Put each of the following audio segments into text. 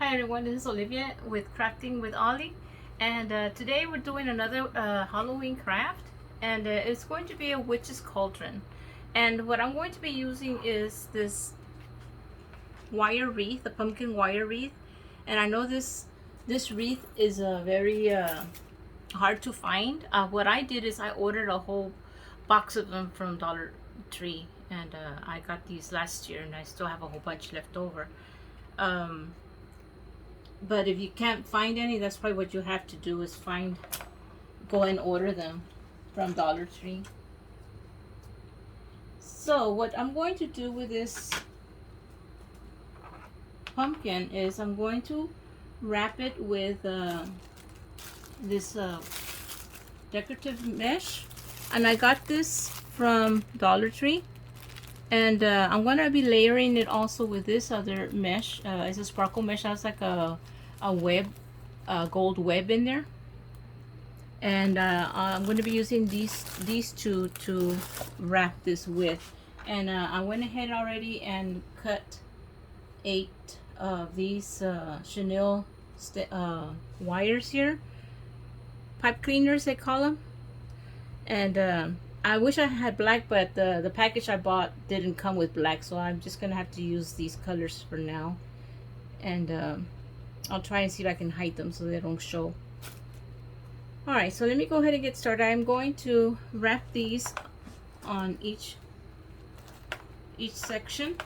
Hi everyone, this is Olivia with Crafting with Ollie, and today we're doing another Halloween craft, and it's going to be a witch's cauldron. And what I'm going to be using is this wire wreath, a pumpkin wire wreath. And I know this wreath is very hard to find. What I did is I ordered a whole box of them from Dollar Tree, and I got these last year, and I still have a whole bunch left over. Um, But if you can't find any, that's probably what you have to do is go and order them from Dollar Tree. So what I'm going to do with this pumpkin is I'm going to wrap it with this decorative mesh. And I got this from Dollar Tree. And I'm going to be layering it also with this other mesh. It's a sparkle mesh. It has like a web, gold web in there. And I'm going to be using these two to wrap this with. And I went ahead already and cut 8 of these chenille wires here, pipe cleaners they call them. And I wish I had black, but the package I bought didn't come with black, so I'm just gonna have to use these colors for now. And I'll try and see if I can hide them so they don't show. Alright, so let me go ahead and get started. I'm going to wrap these on each section.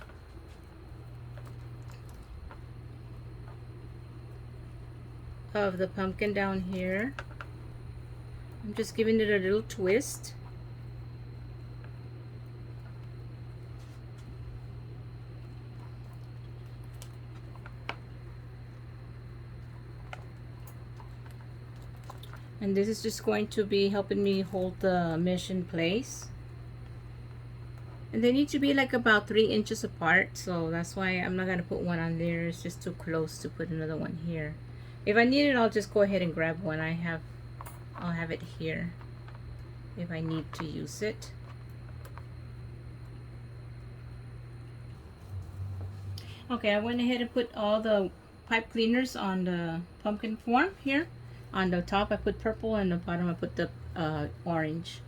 Of the pumpkin down here. I'm just giving it a little twist. And this is just going to be helping me hold the mesh in place. And they need to be like about 3 inches apart, so that's why I'm not gonna put one on there. It's just too close to put another one here. If I need it, I'll just go ahead and grab one. I'll have it here if I need to use it. Okay, I went ahead and put all the pipe cleaners on the pumpkin form here. On the top I put purple, and the bottom I put the orange.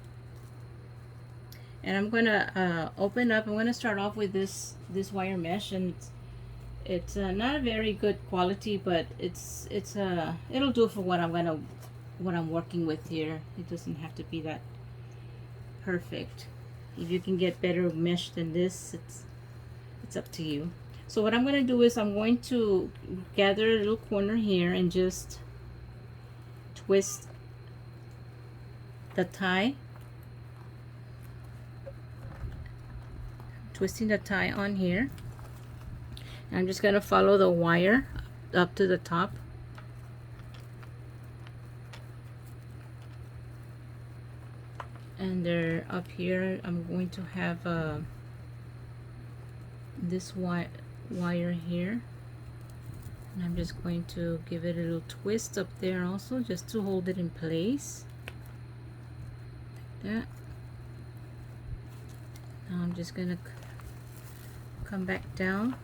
And I'm gonna open up. I'm gonna start off with this wire mesh, and it's not a very good quality, but it'll do for what I'm working with here. It doesn't have to be that perfect. If you can get better mesh than this, it's up to you. So what I'm gonna do is I'm going to gather a little corner here and just twist the tie, twisting the tie on here. And I'm just gonna follow the wire up to the top. And they're up here. I'm going to have this wire here, and I'm just going to give it a little twist up there also, just to hold it in place like that. Now I'm just gonna come back down.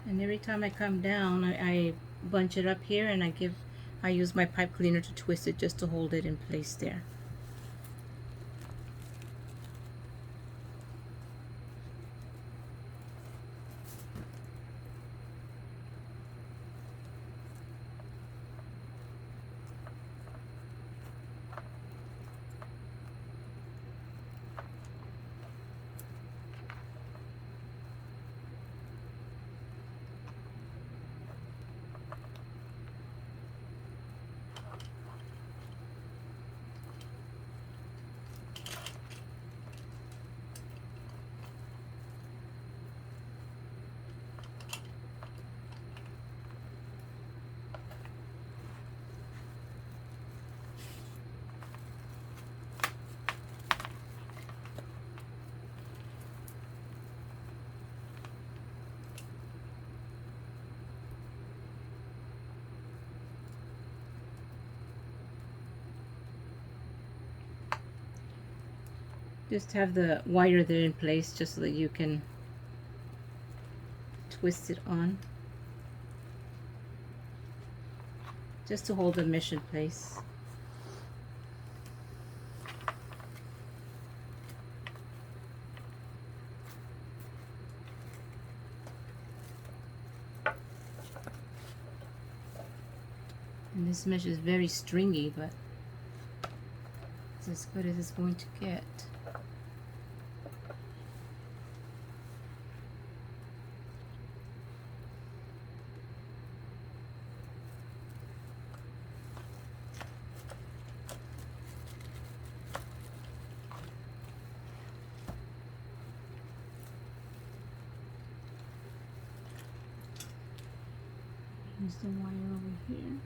And every time I come down, I bunch it up here, and I use my pipe cleaner to twist it just to hold it in place there. Just have the wire there in place just so that you can twist it on. Just to hold the mesh in place. And this mesh is very stringy, but it's as good as it's going to get. Use the wire over here.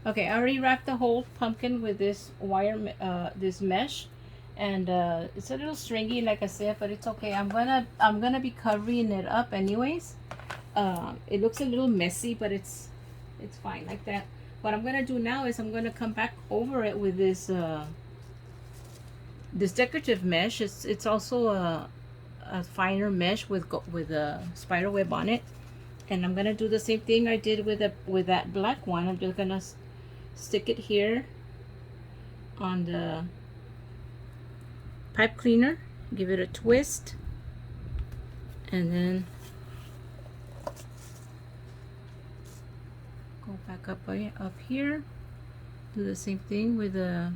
Okay, I already wrapped the whole pumpkin with this wire, this mesh, and it's a little stringy, like I said, but it's okay. I'm gonna be covering it up anyways. It looks a little messy, but it's fine like that. What I'm gonna do now is I'm gonna come back over it with this this decorative mesh. It's also a finer mesh with a spider web on it, and I'm gonna do the same thing I did with that black one. I'm just gonna stick it here on the pipe cleaner, give it a twist, and then go back up here, do the same thing with the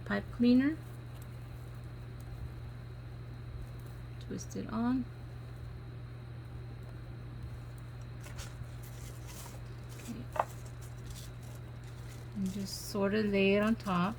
pipe cleaner, twist it on. Okay. And just sort of lay it on top.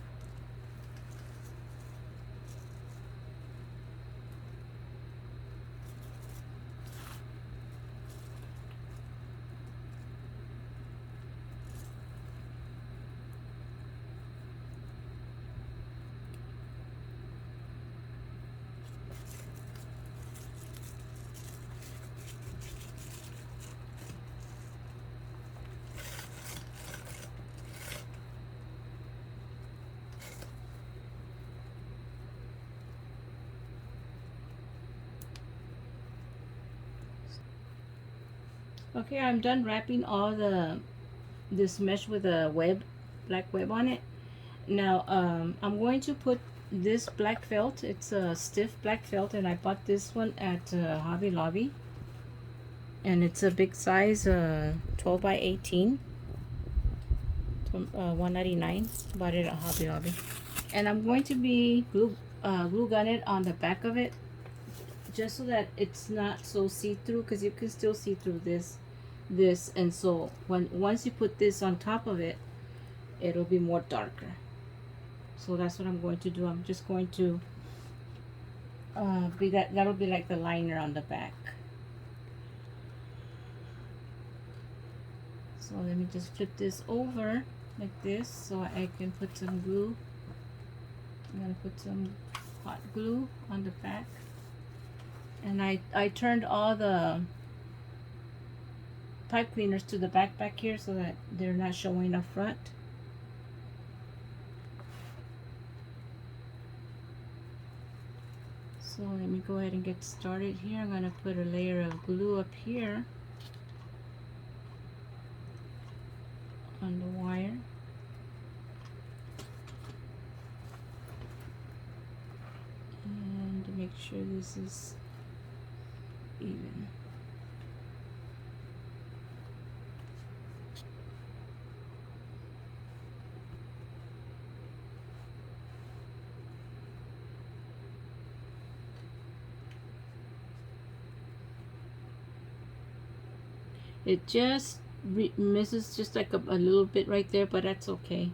Okay, I'm done wrapping all this mesh with a black web on it. Now I'm going to put this black felt. It's a stiff black felt, and I bought this one at Hobby Lobby, and it's a big size, 12 by 18, $1.99. Bought it at Hobby Lobby, and I'm going to be glue gun it on the back of it, just so that it's not so see-through, because you can still see through this, and so once you put this on top of it, it'll be more darker. So that's what I'm going to do. I'm just going to that'll be like the liner on the back. So let me just flip this over like this so I can put some glue. I'm gonna put some hot glue on the back, and I turned all the pipe cleaners to the back here so that they're not showing up front. So let me go ahead and get started here. I'm gonna put a layer of glue up here on the wire. And to make sure this is even. It just misses just like a little bit right there, but that's okay.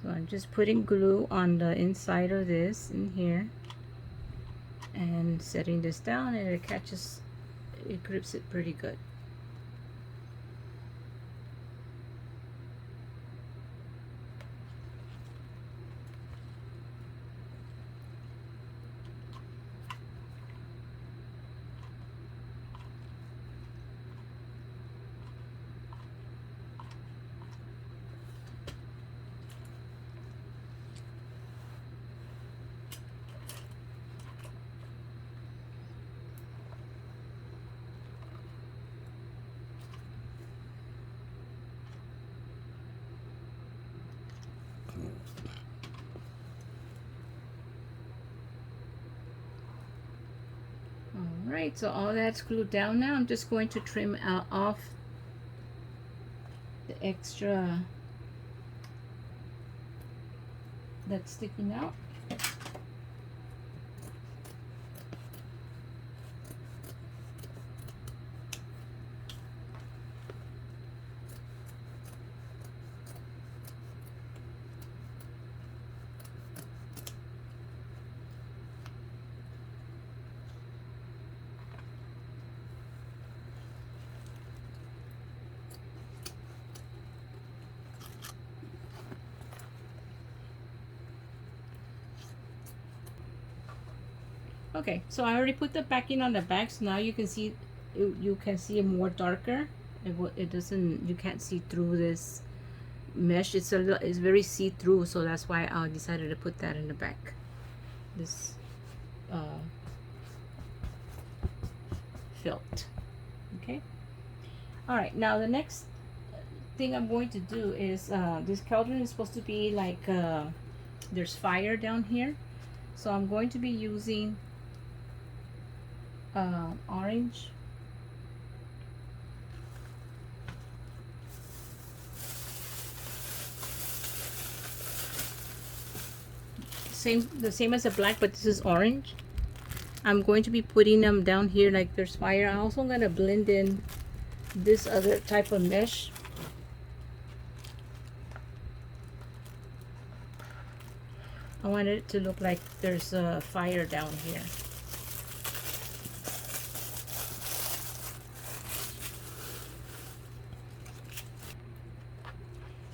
So I'm just putting glue on the inside of this in here and setting this down, and it catches, it grips it pretty good. Alright, so all that's glued down now. I'm just going to trim off the extra that's sticking out. Okay, so I already put the backing on the back, so now you can see you can see it more darker. It doesn't, you can't see through this mesh. It's very see-through, so that's why I decided to put that in the back. This felt. Okay. All right, now the next thing I'm going to do is this cauldron is supposed to be like there's fire down here, so I'm going to be using orange. The same as the black, but this is orange. I'm going to be putting them down here like there's fire. I'm also going to blend in this other type of mesh. I want it to look like there's a fire down here.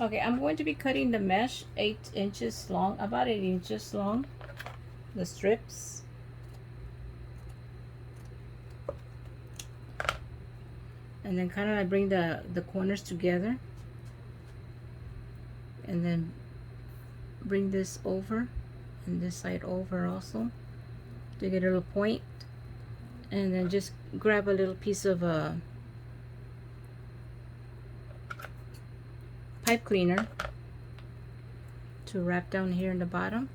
Okay, I'm going to be cutting the mesh 8 inches long, about 8 inches long, the strips. And then kind of like bring the corners together. And then bring this over and this side over also to get a little point. And then just grab a little piece of pipe cleaner to wrap down here in the bottom.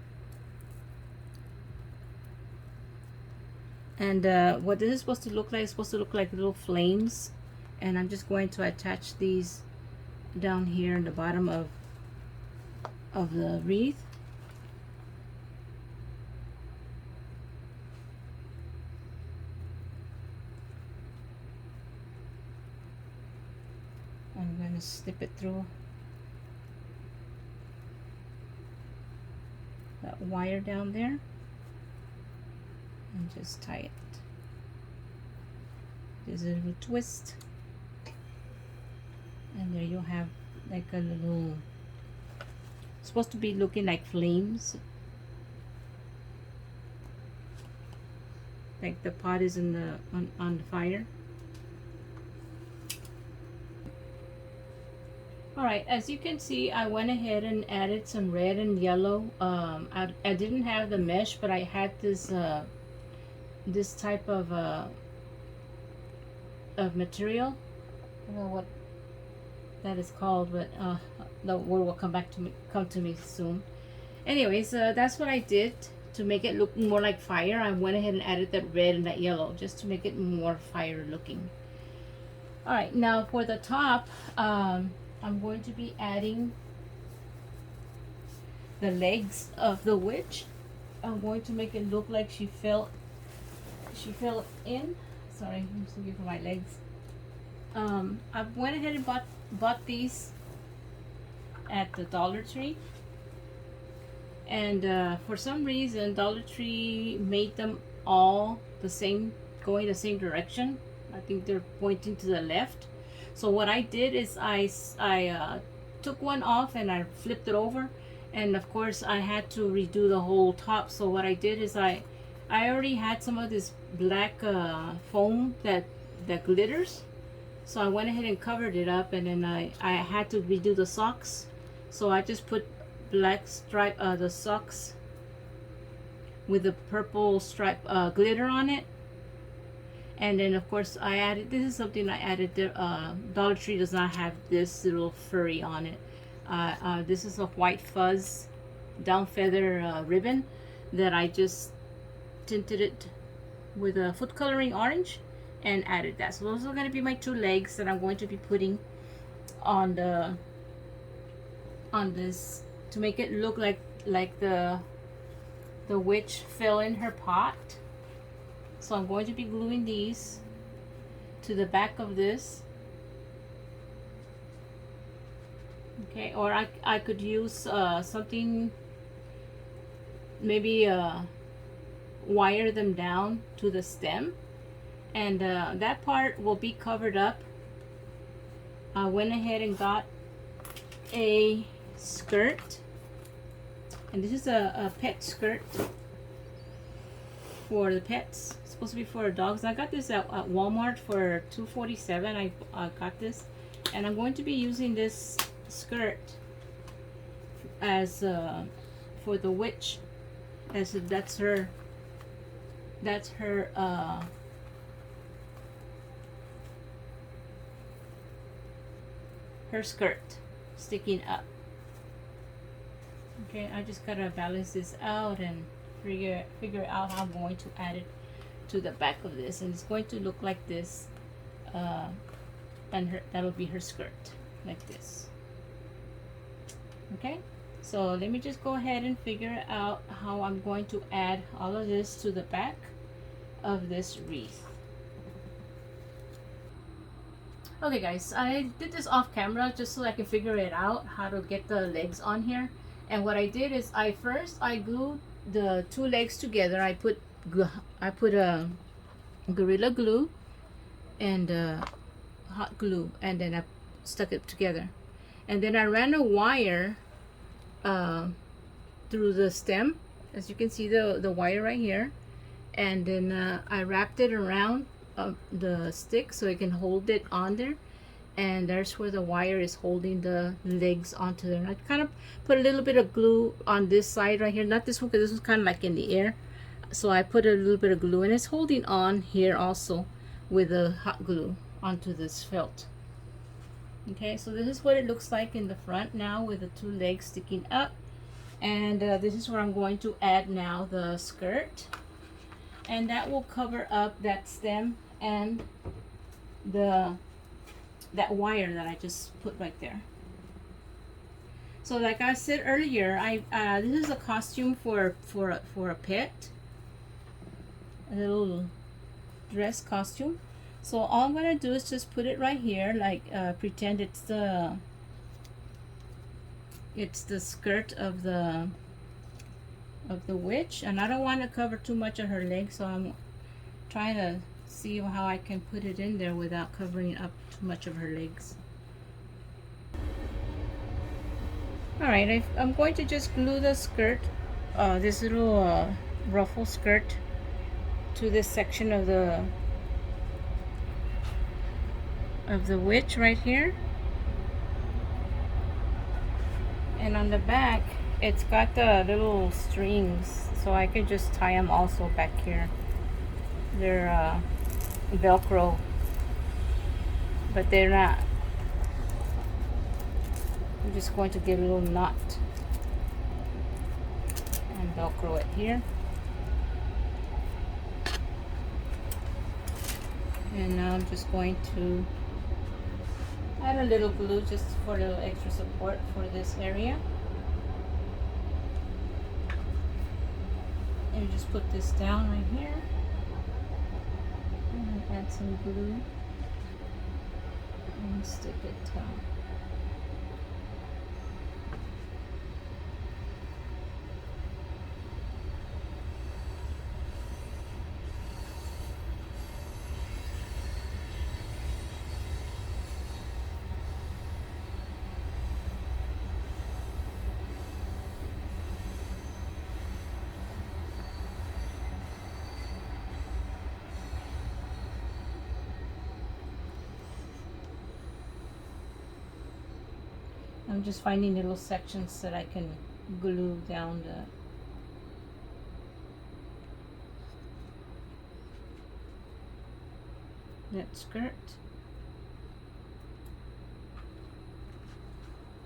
And what this is supposed to look like is supposed to look like little flames, and I'm just going to attach these down here in the bottom of the wreath. I'm going to slip it through that wire down there and just tie it. There's a little twist, and there you have like a little, it's supposed to be looking like flames, like the pot is in the on the fire. Alright, as you can see, I went ahead and added some red and yellow. I didn't have the mesh, but I had this type of material. I don't know what that is called, but the word will come to me soon. Anyways, that's what I did to make it look more like fire. I went ahead and added that red and that yellow just to make it more fire looking. Alright, now for the top, I'm going to be adding the legs of the witch. I'm going to make it look like she fell in. Sorry, I'm just looking for my legs. I went ahead and bought these at the Dollar Tree, and for some reason Dollar Tree made them all the same, going the same direction. I think they're pointing to the left. So what I did is I took one off and I flipped it over, and of course I had to redo the whole top. So what I did is I already had some of this black foam that glitters, so I went ahead and covered it up, and then I had to redo the socks. So I just put black stripe the socks with the purple stripe glitter on it. And then of course I added, this is something I added there. Dollar Tree does not have this little furry on it. This is a white fuzz down feather ribbon that I just tinted it with a food coloring orange and added that. So those are going to be my two legs that I'm going to be putting on this to make it look like the witch fell in her pot. So I'm going to be gluing these to the back of this. Okay, or I could use something, maybe wire them down to the stem, and that part will be covered up. I went ahead and got a skirt, and this is a pet skirt for the pets. It's supposed to be for dogs. I got this at Walmart for $2.47. I got this, and I'm going to be using this skirt as for the witch, as that's her her skirt sticking up. Okay, I just gotta balance this out and figure out how I'm going to add it to the back of this, and it's going to look like this, and that'll be her skirt, like this. Okay, so let me just go ahead and figure out how I'm going to add all of this to the back of this wreath. Okay guys, I did this off camera just so I can figure it out how to get the legs on here. And what I did is I glued the two legs together. I put a Gorilla Glue and hot glue, and then I stuck it together, and then I ran a wire through the stem, as you can see the wire right here, and then I wrapped it around the stick so it can hold it on there, and there's where the wire is holding the legs onto there. I kind of put a little bit of glue on this side right here, not this one because this was kind of like in the air, so I put a little bit of glue, and it's holding on here also with the hot glue onto this felt. Okay, so this is what it looks like in the front now with the two legs sticking up, and this is where I'm going to add now the skirt, and that will cover up that stem and that wire that I just put right there. So like I said earlier, this is a costume for a pet, a little dress costume. So all I'm gonna do is just put it right here, like pretend it's the skirt of the witch, and I don't want to cover too much of her legs, so I'm trying to see how I can put it in there without covering up too much of her legs. Alright, I'm going to just glue the skirt, this little ruffle skirt, to this section of the witch right here. And on the back, it's got the little strings, so I could just tie them also back here. They're Velcro, but they're not. I'm just going to get a little knot and Velcro it here. And now I'm just going to add a little glue just for a little extra support for this area. And just put this down right here. And add some glue and stick it down. I'm just finding little sections that I can glue down that skirt.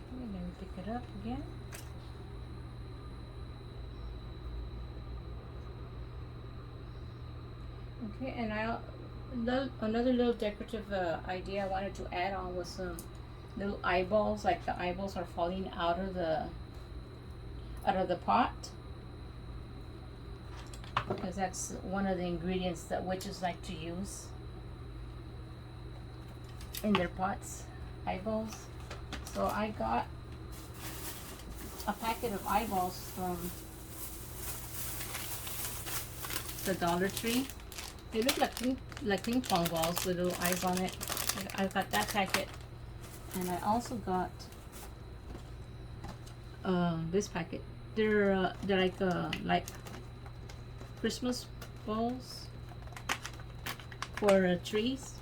Okay, let me pick it up again. Okay, and another little decorative idea I wanted to add on was some little eyeballs, like the eyeballs are falling out of the pot, because that's one of the ingredients that witches like to use in their pots, eyeballs. So I got a packet of eyeballs from the Dollar Tree. They look like ping pong balls with little eyes on it. I got that packet. And I also got this packet. They're like Christmas balls for trees,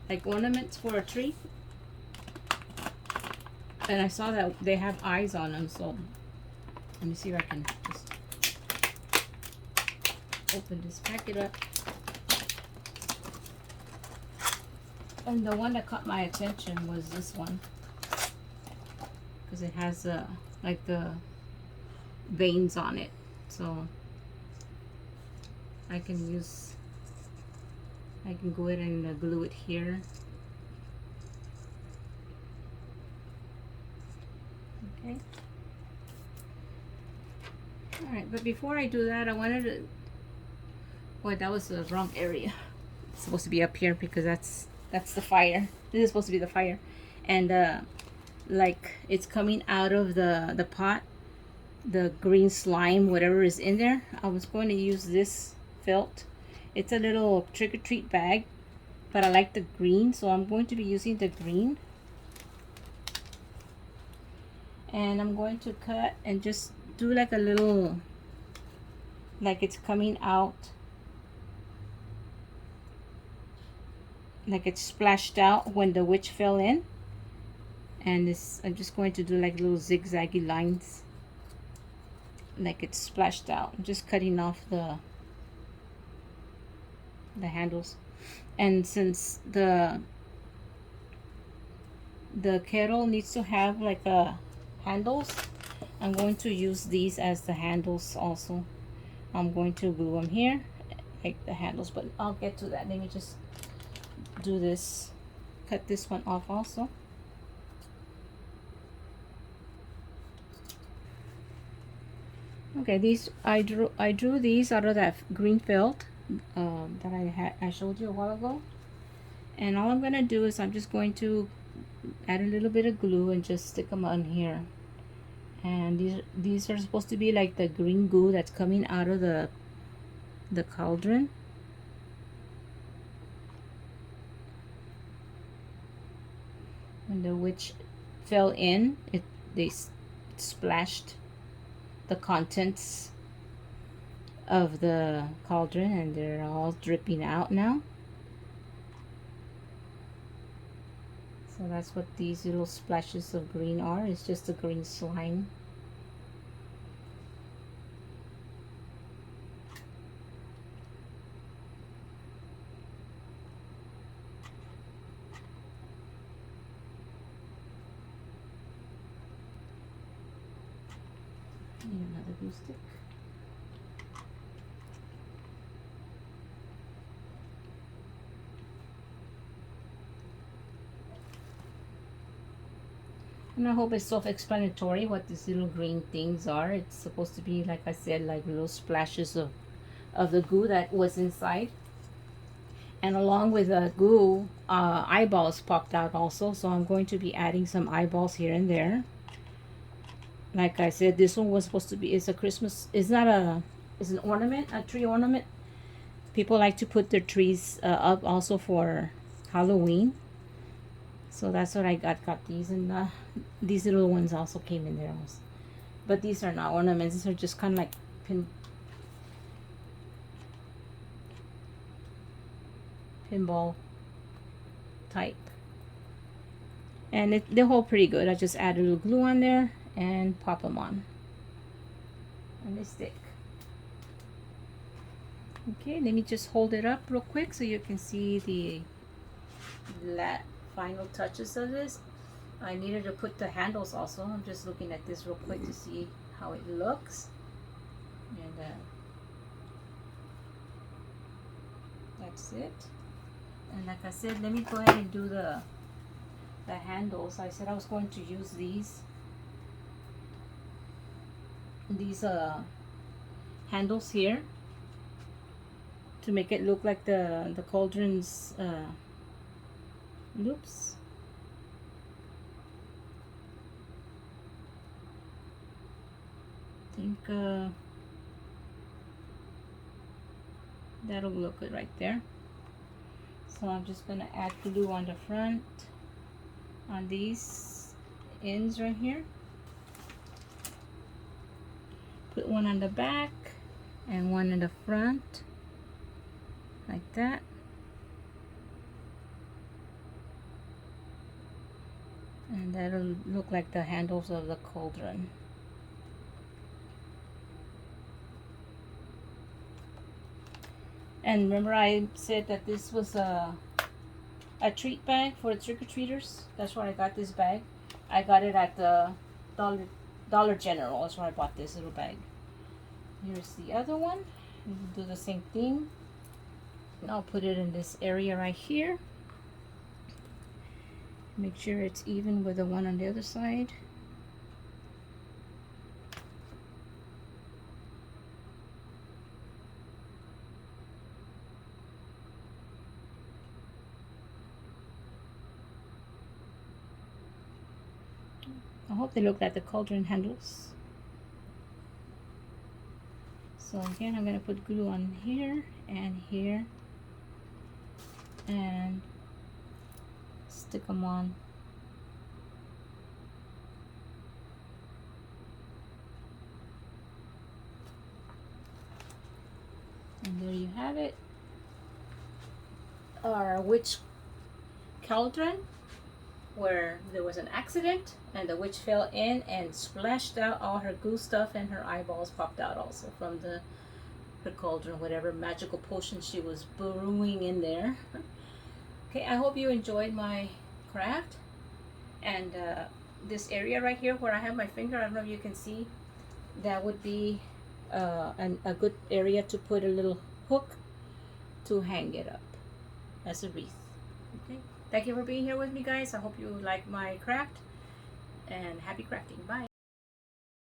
like ornaments for a tree. And I saw that they have eyes on them, so let me see if I can just open this packet up. And the one that caught my attention was this one, because it has like the veins on it, so I can go ahead and glue it here. Okay. All right, but before I do that, I wanted to. Boy, that was the wrong area. It's supposed to be up here because that's the fire. This is supposed to be the fire. And like it's coming out of the pot, the green slime, whatever is in there. I was going to use this felt. It's a little trick-or-treat bag, but I like the green, so I'm going to be using the green. And I'm going to cut and just do like a little, like it's coming out, like it's splashed out when the witch fell in. And this, I'm just going to do like little zigzaggy lines, like it's splashed out. I'm just cutting off the handles. And since the kettle needs to have like handles, I'm going to use these as the handles also. I'm going to glue them here like the handles, but I'll get to that. Let me just do this, cut this one off also. Okay, these I drew these out of that green felt that I showed you a while ago. And all I'm gonna do is I'm just going to add a little bit of glue and just stick them on here. And these are supposed to be like the green goo that's coming out of the cauldron. When the witch fell in, they splashed the contents of the cauldron, and they're all dripping out now. So that's what these little splashes of green are. It's just a green slime. Need another glue stick. And I hope it's self-explanatory what these little green things are. It's supposed to be, like I said, like little splashes of the goo that was inside. And along with the goo, eyeballs popped out also. So I'm going to be adding some eyeballs here and there. Like I said, this one was supposed to be, it's a Christmas, it's not a, it's an ornament, a tree ornament. People like to put their trees up also for Halloween. So that's what I got these, and these little ones also came in there also. But these are not ornaments, these are just kind of like pinball type. And they hold pretty good. I just add a little glue on there and pop them on. And they stick. Okay, let me just hold it up real quick so you can see the final touches of this. I needed to put the handles also. I'm just looking at this real quick to see how it looks. And that's it. And like I said, let me go ahead and do the handles. I said I was going to use these handles here to make it look like the cauldron's loops. I think that'll look good right there. So I'm just gonna add glue on the front on these ends right here. Put one on the back and one in the front, like that. And that'll look like the handles of the cauldron. And remember I said that this was a treat bag for the trick-or-treaters. That's why I got this bag. I got it at the Dollar General. That's where I bought this little bag. Here's the other one. We'll do the same thing. And I'll put it in this area right here. Make sure it's even with the one on the other side. I hope they look like the cauldron handles. So again, I'm going to put glue on here and here and stick them on. And there you have it. Our witch cauldron, where there was an accident and the witch fell in and splashed out all her goo stuff, and her eyeballs popped out also from her cauldron, whatever magical potion she was brewing in there. Okay, I hope you enjoyed my craft. And this area right here where I have my finger, I don't know if you can see, that would be a good area to put a little hook to hang it up as a wreath. Okay, thank you for being here with me, guys. I hope you like my craft, and happy crafting. Bye.